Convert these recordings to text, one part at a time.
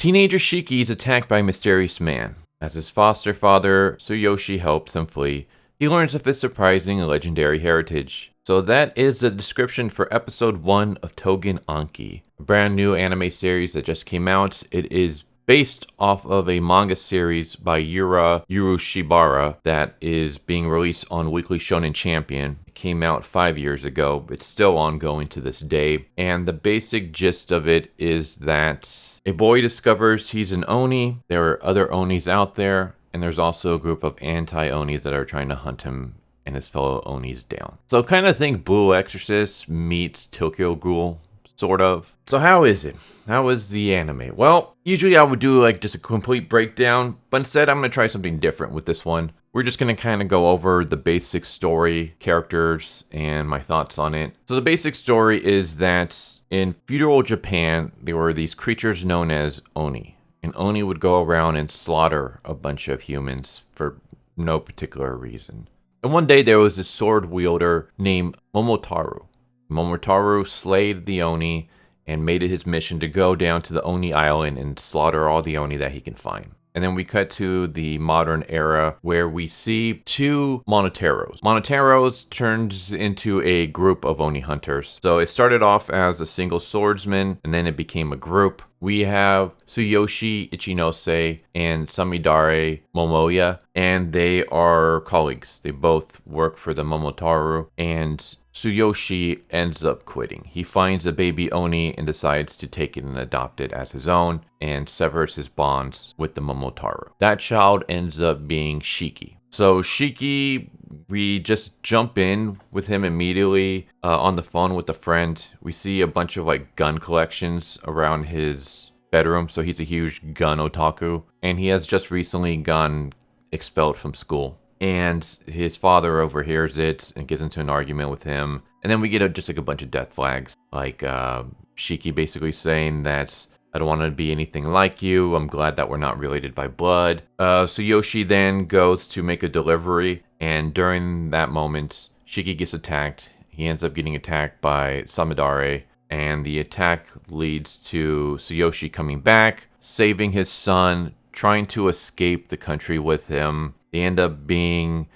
Teenager Shiki is attacked by a mysterious man. As his foster father, Tsuyoshi, helps him flee, he learns of his surprising and legendary heritage. So that is the description for episode 1 of Tougen Anki, a brand new anime series that just came out. It is based off of a manga series by Urushibara that is being released on Weekly Shonen Champion. It came out 5 years ago. It's still ongoing to this day. And the basic gist of it is that a boy discovers he's an Oni. There are other Onis out there. And there's also a group of anti-Onis that are trying to hunt him and his fellow Onis down. So kind of think Blue Exorcist meets Tokyo Ghoul, sort of. So how is it? How is the anime? Well, usually I would do like just a complete breakdown, but instead I'm going to try something different with this one. We're just going to kind of go over the basic story, characters, and my thoughts on it. So the basic story is that in feudal Japan, there were these creatures known as Oni. And Oni would go around and slaughter a bunch of humans for no particular reason. And one day there was this sword wielder named Momotaro. Momotaro slayed the Oni and made it his mission to go down to the Oni Island and slaughter all the Oni that he can find. And then we cut to the modern era where we see two Momotaros. Momotaros turns into a group of Oni hunters. So it started off as a single swordsman and then it became a group. We have Tsuyoshi Ichinose and Samidare Momoya, and they are colleagues. They both work for the Momotaro, and Tsuyoshi ends up quitting. He finds a baby Oni and decides to take it and adopt it as his own, and severs his bonds with the Momotaro. That child ends up being Shiki. So Shiki, we just jump in with him immediately on the phone with a friend. We see a bunch of like gun collections around his bedroom. So he's a huge gun otaku, and he has just recently gotten expelled from school. And his father overhears it and gets into an argument with him. And then we get just like a bunch of death flags, like Shiki basically saying that I don't want to be anything like you. I'm glad that we're not related by blood. Tsuyoshi then goes to make a delivery. And during that moment, Shiki gets attacked. He ends up getting attacked by Samidare. And the attack leads to Tsuyoshi coming back, saving his son, trying to escape the country with him. They end up being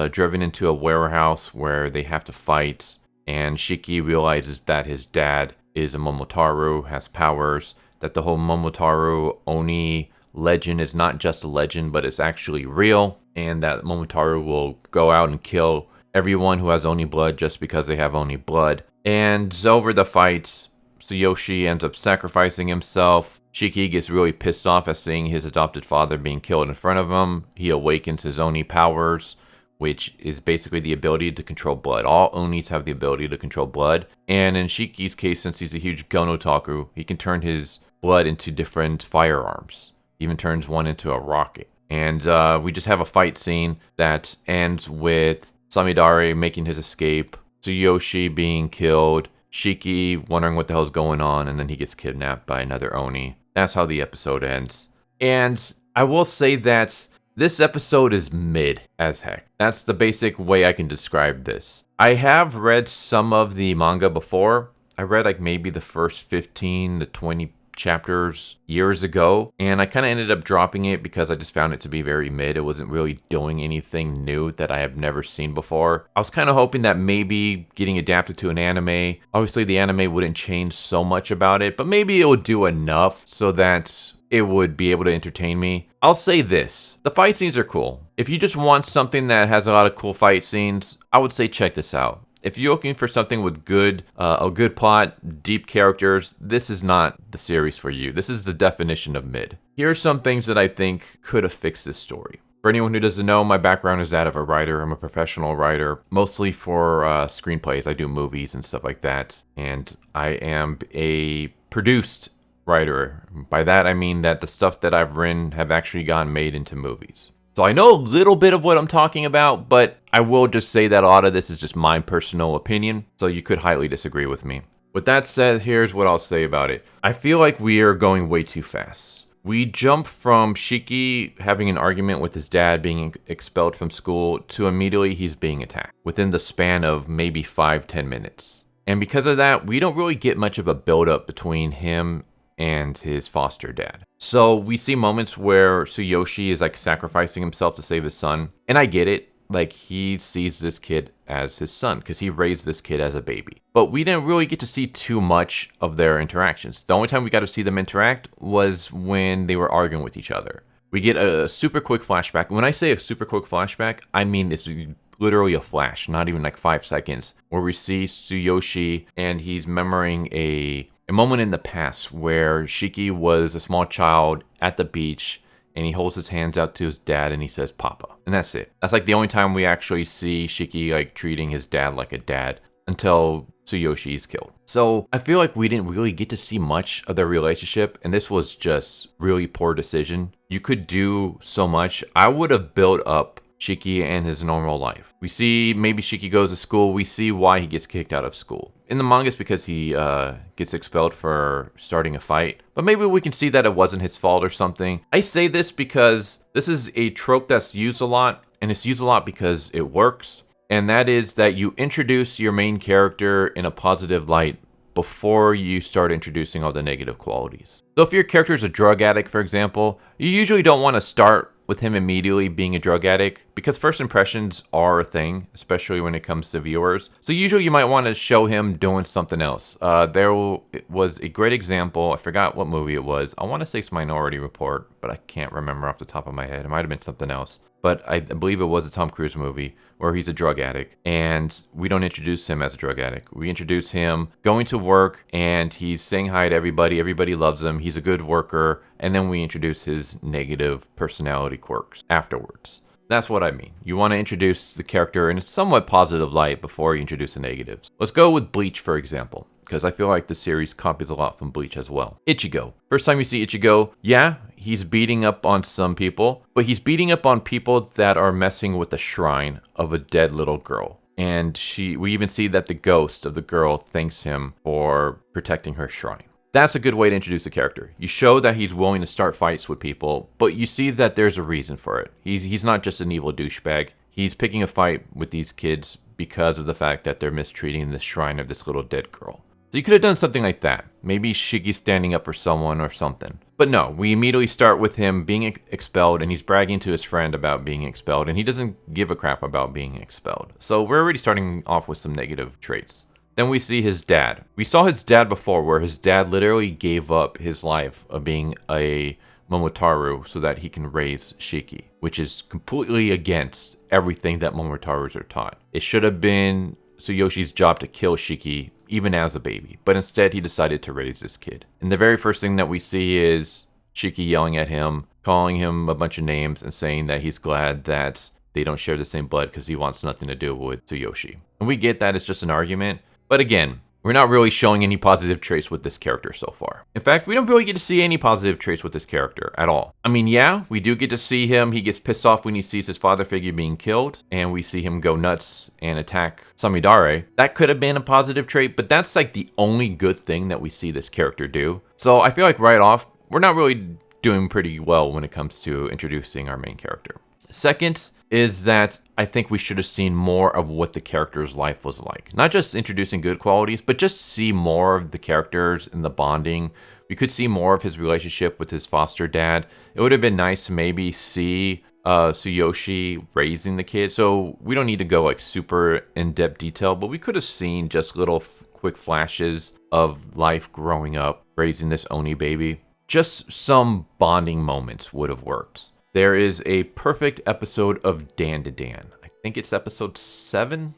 driven into a warehouse where they have to fight. And Shiki realizes that his dad is a Momotaro, has powers, that the whole Momotaro Oni legend is not just a legend, but it's actually real, and that Momotaro will go out and kill everyone who has Oni blood just because they have Oni blood. And over the fights, Tsuyoshi ends up sacrificing himself. Shiki gets really pissed off at seeing his adopted father being killed in front of him. He awakens his Oni powers, which is basically the ability to control blood. All Onis have the ability to control blood. And in Shiki's case, since he's a huge gun otaku, he can turn his blood into different firearms. He even turns one into a rocket. And we just have a fight scene that ends with Samidare making his escape, Tsuyoshi being killed, Shiki wondering what the hell's going on, and then he gets kidnapped by another Oni. That's how the episode ends. And I will say that this episode is mid as heck. That's the basic way I can describe this. I have read some of the manga before. I read like maybe the first 15 to 20 chapters years ago, and I kind of ended up dropping it because I just found it to be very mid. It wasn't really doing anything new that I have never seen before. I was kind of hoping that maybe getting adapted to an anime, obviously the anime wouldn't change so much about it, but maybe it would do enough so that it would be able to entertain me. I'll say this, the fight scenes are cool. If you just want something that has a lot of cool fight scenes, I would say check this out. If you're looking for something with a good plot, deep characters, this is not the series for you. This is the definition of mid. Here are some things that I think could have fixed this story. For anyone who doesn't know, my background is that of a writer. I'm a professional writer, mostly for screenplays. I do movies and stuff like that. And I am a produced writer. By that, I mean that the stuff that I've written have actually gotten made into movies. So I know a little bit of what I'm talking about, but I will just say that a lot of this is just my personal opinion, so you could highly disagree with me. With that said, here's what I'll say about it. I feel like we are going way too fast. We jump from Shiki having an argument with his dad being expelled from school to immediately he's being attacked within the span of maybe 5-10 minutes. And because of that, we don't really get much of a build-up between him and his foster dad. So we see moments where Tsuyoshi is like sacrificing himself to save his son. And I get it. Like, he sees this kid as his son because he raised this kid as a baby. But we didn't really get to see too much of their interactions. The only time we got to see them interact was when they were arguing with each other. We get a super quick flashback. When I say a super quick flashback, I mean it's literally a flash, not even like 5 seconds, where we see Tsuyoshi and he's remembering a moment in the past where Shiki was a small child at the beach, and he holds his hands out to his dad and he says, Papa. And that's it. That's like the only time we actually see Shiki like treating his dad like a dad until Tsuyoshi is killed. So I feel like we didn't really get to see much of their relationship, and this was just really poor decision. You could do so much. I would have built up Shiki and his normal life. We see maybe Shiki goes to school. We see why he gets kicked out of school. In the manga, it's because he gets expelled for starting a fight. But maybe we can see that it wasn't his fault or something. I say this because this is a trope that's used a lot, and it's used a lot because it works. And that is that you introduce your main character in a positive light before you start introducing all the negative qualities. So if your character is a drug addict, for example, you usually don't want to start with him immediately being a drug addict because first impressions are a thing, especially when it comes to viewers. So usually you might want to show him doing something else. There was a great example. I forgot what movie it was. I want to say it's Minority Report, but I can't remember off the top of my head. It might have been something else. But I believe it was a Tom Cruise movie where he's a drug addict, and we don't introduce him as a drug addict. We introduce him going to work, and he's saying hi to everybody. Everybody loves him. He's a good worker. And then we introduce his negative personality quirks afterwards. That's what I mean. You want to introduce the character in a somewhat positive light before you introduce the negatives. Let's go with Bleach, for example, because I feel like the series copies a lot from Bleach as well. Ichigo. First time you see Ichigo, yeah, he's beating up on some people, but he's beating up on people that are messing with the shrine of a dead little girl. And we even see that the ghost of the girl thanks him for protecting her shrine. That's a good way to introduce a character. You show that he's willing to start fights with people, but you see that there's a reason for it. He's not just an evil douchebag. He's picking a fight with these kids because of the fact that they're mistreating the shrine of this little dead girl. So you could have done something like that. Maybe Shiki's standing up for someone or something. But no, we immediately start with him being expelled, and he's bragging to his friend about being expelled, and he doesn't give a crap about being expelled. So we're already starting off with some negative traits. Then we see his dad. We saw his dad before, where his dad literally gave up his life of being a Momotaro so that he can raise Shiki, which is completely against everything that Momotaros are taught. It should have been Tsuyoshi's job to kill Shiki even as a baby, but instead he decided to raise this kid. And the very first thing that we see is Shiki yelling at him, calling him a bunch of names, and saying that he's glad that they don't share the same blood because he wants nothing to do with Tsuyoshi. And we get that it's just an argument. But again, we're not really showing any positive traits with this character so far. In fact, we don't really get to see any positive traits with this character at all. I mean, yeah, we do get to see him. He gets pissed off when he sees his father figure being killed, and we see him go nuts and attack Samidare. That could have been a positive trait, but that's like the only good thing that we see this character do. So I feel like right off, we're not really doing pretty well when it comes to introducing our main character. Second is that I think we should have seen more of what the character's life was like. Not just introducing good qualities, but just see more of the characters and the bonding. We could see more of his relationship with his foster dad. It would have been nice to maybe see Tsuyoshi raising the kid. So we don't need to go like super in-depth detail, but we could have seen just little quick flashes of life growing up, raising this Oni baby. Just some bonding moments would have worked. There is a perfect episode of Dan to Dan. I think it's episode 7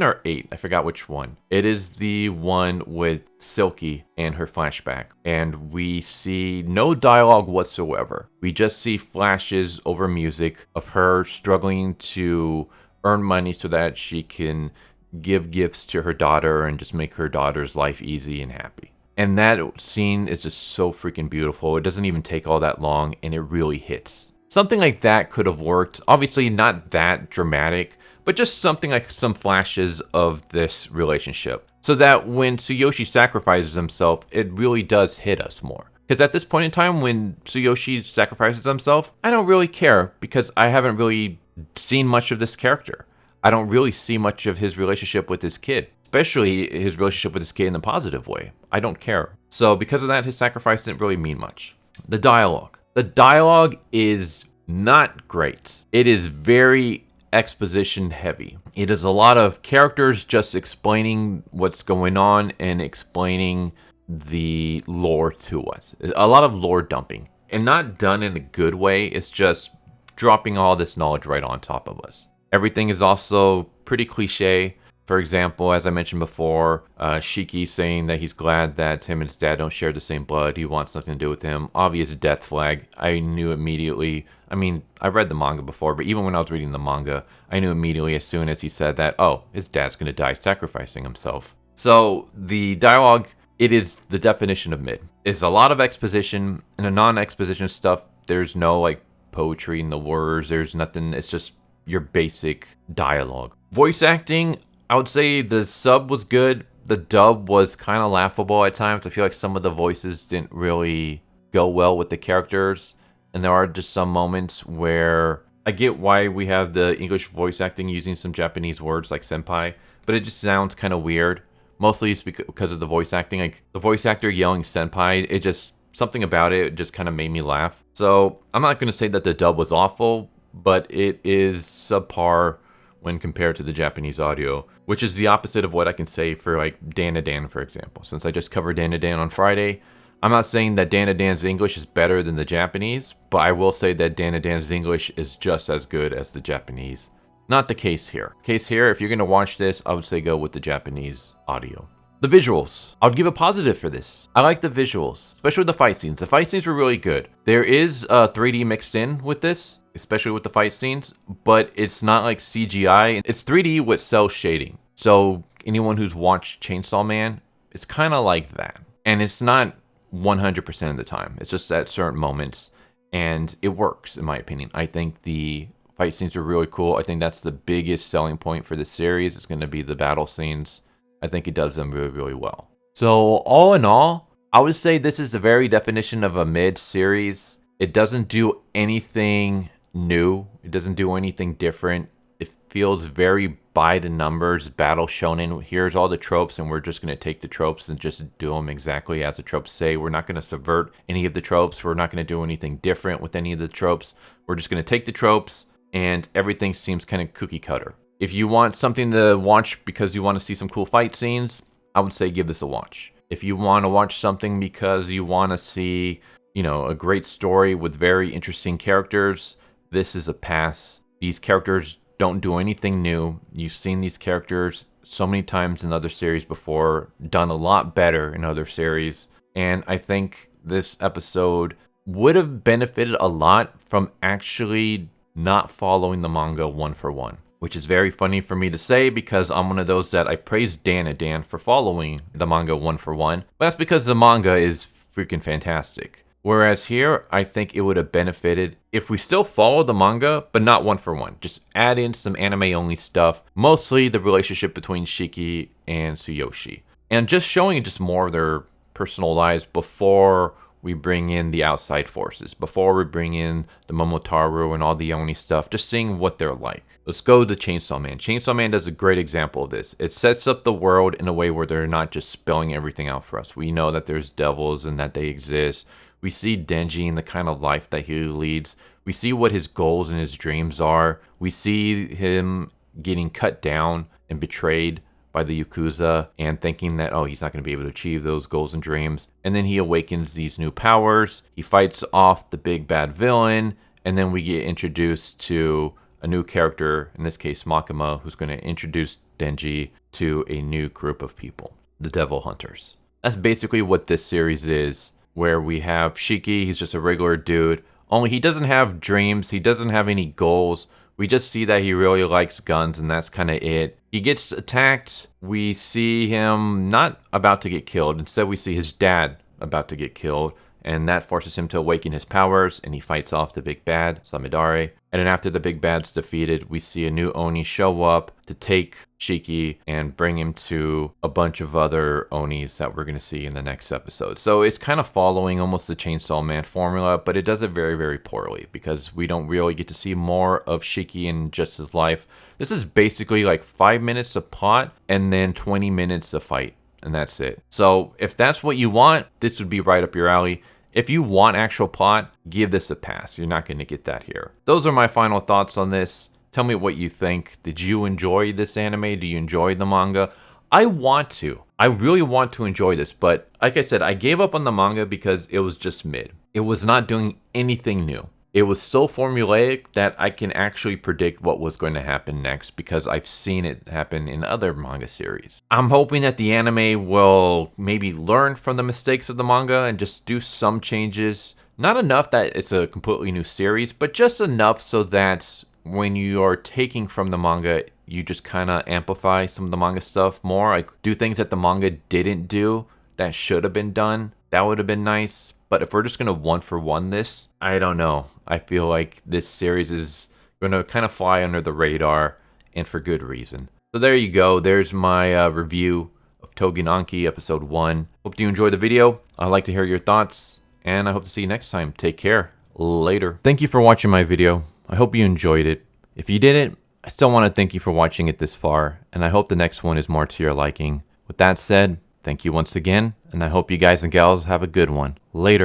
or 8. I forgot which one. It is the one with Silky and her flashback. And we see no dialogue whatsoever. We just see flashes over music of her struggling to earn money so that she can give gifts to her daughter and just make her daughter's life easy and happy. And that scene is just so freaking beautiful. It doesn't even take all that long, and it really hits. Something like that could have worked. Obviously not that dramatic, but just something like some flashes of this relationship. So that when Tsuyoshi sacrifices himself, it really does hit us more. Because at this point in time, when Tsuyoshi sacrifices himself, I don't really care because I haven't really seen much of this character. I don't really see much of his relationship with his kid. especially his relationship with his kid in a positive way. I don't care. So because of that, his sacrifice didn't really mean much. The dialogue. The dialogue is not great. It is very exposition heavy. It is a lot of characters just explaining what's going on and explaining the lore to us. A lot of lore dumping. And not done in a good way. It's just dropping all this knowledge right on top of us. Everything is also pretty cliche. For example, as I mentioned before, Shiki saying that he's glad that him and his dad don't share the same blood. He wants nothing to do with him. Obvious death flag. I knew immediately. I mean, I read the manga before, but even when I was reading the manga, I knew immediately as soon as he said that, oh, his dad's going to die sacrificing himself. So the dialogue, it is the definition of mid. It's a lot of exposition, and the non-exposition stuff, there's no like poetry in the words. There's nothing. It's just your basic dialogue. Voice acting, I would say the sub was good. The dub was kind of laughable at times. I feel like some of the voices didn't really go well with the characters. And there are just some moments where I get why we have the English voice acting using some Japanese words like senpai, but it just sounds kind of weird. Mostly it's because of the voice acting. Like the voice actor yelling senpai, it just, something about it just kind of made me laugh. So I'm not going to say that the dub was awful, but it is subpar when compared to the Japanese audio, which is the opposite of what I can say for like Dan, for example. Since I just covered Dan on Friday, I'm not saying that Dan's English is better than the Japanese, but I will say that Dan's English is just as good as the Japanese. Not the case here. If you're going to watch this, I would say go with the Japanese audio. The visuals. I would give a positive for this. I like the visuals, especially the fight scenes. The fight scenes were really good. There is 3D mixed in with this, especially with the fight scenes, but it's not like CGI. It's 3D with cell shading. So anyone who's watched Chainsaw Man, it's kind of like that. And it's not 100% of the time. It's just at certain moments, and it works in my opinion. I think the fight scenes are really cool. I think that's the biggest selling point for the series. It's going to be the battle scenes. I think it does them really, really well. So all in all, I would say this is the very definition of a mid-series. It doesn't do anything new. It doesn't do anything different. It feels very by the numbers battle shonen. Here's all the tropes, and we're just going to take the tropes and just do them exactly as the tropes say. We're not going to subvert any of the tropes. We're not going to do anything different with any of the tropes. We're just going to take the tropes, and everything seems kind of cookie cutter. If you want something to watch because you want to see some cool fight scenes, I would say give this a watch. If you want to watch something because you want to see, a great story with very interesting characters, this is a pass. These characters don't do anything new. You've seen these characters so many times in other series before, done a lot better in other series. And I think this episode would have benefited a lot from actually not following the manga one for one. Which is very funny for me to say because I'm one of those that I praise Dan for following the manga one for one. But that's because the manga is freaking fantastic. Whereas here, I think it would have benefited if we still follow the manga, but not one for one. Just add in some anime-only stuff, mostly the relationship between Shiki and Tsuyoshi. And just showing just more of their personal lives before we bring in the outside forces, before we bring in the Momotaro and all the Oni stuff, just seeing what they're like. Let's go to Chainsaw Man. Chainsaw Man does a great example of this. It sets up the world in a way where they're not just spelling everything out for us. We know that there's devils and that they exist. We see Denji and the kind of life that he leads. We see what his goals and his dreams are. We see him getting cut down and betrayed by the Yakuza and thinking that, he's not going to be able to achieve those goals and dreams. And then he awakens these new powers. He fights off the big bad villain. And then we get introduced to a new character, in this case Makima, who's going to introduce Denji to a new group of people, the Devil Hunters. That's basically what this series is, where we have Shiki. He's just a regular dude. Only he doesn't have dreams. He doesn't have any goals. We just see that he really likes guns, and that's kind of it. He gets attacked. We see him not about to get killed. Instead, we see his dad about to get killed. and that forces him to awaken his powers, and he fights off the big bad, Samidare. And then after the big bad's defeated, we see a new Oni show up to take Shiki and bring him to a bunch of other Onis that we're going to see in the next episode. So it's kind of following almost the Chainsaw Man formula, but it does it very, very poorly because we don't really get to see more of Shiki and just his life. This is basically like 5 minutes of plot and then 20 minutes of fight, and that's it. So if that's what you want, this would be right up your alley. If you want actual plot, give this a pass. You're not going to get that here. Those are my final thoughts on this. Tell me what you think. Did you enjoy this anime? Do you enjoy the manga? I want to. I really want to enjoy this, but like I said, I gave up on the manga because it was just mid. It was not doing anything new. It was so formulaic that I can actually predict what was going to happen next because I've seen it happen in other manga series. I'm hoping that the anime will maybe learn from the mistakes of the manga and just do some changes. Not enough that it's a completely new series, but just enough so that when you are taking from the manga, you just kind of amplify some of the manga stuff more. Like do things that the manga didn't do that should have been done. That would have been nice. But if we're just going to one for one this, I don't know. I feel like this series is going to kind of fly under the radar, and for good reason. So there you go. There's my review of Tougen Anki episode 1. Hope you enjoyed the video. I'd like to hear your thoughts, and I hope to see you next time. Take care. Later. Thank you for watching my video. I hope you enjoyed it. If you didn't, I still want to thank you for watching it this far, and I hope the next one is more to your liking. With that said, thank you once again, and I hope you guys and gals have a good one. Later.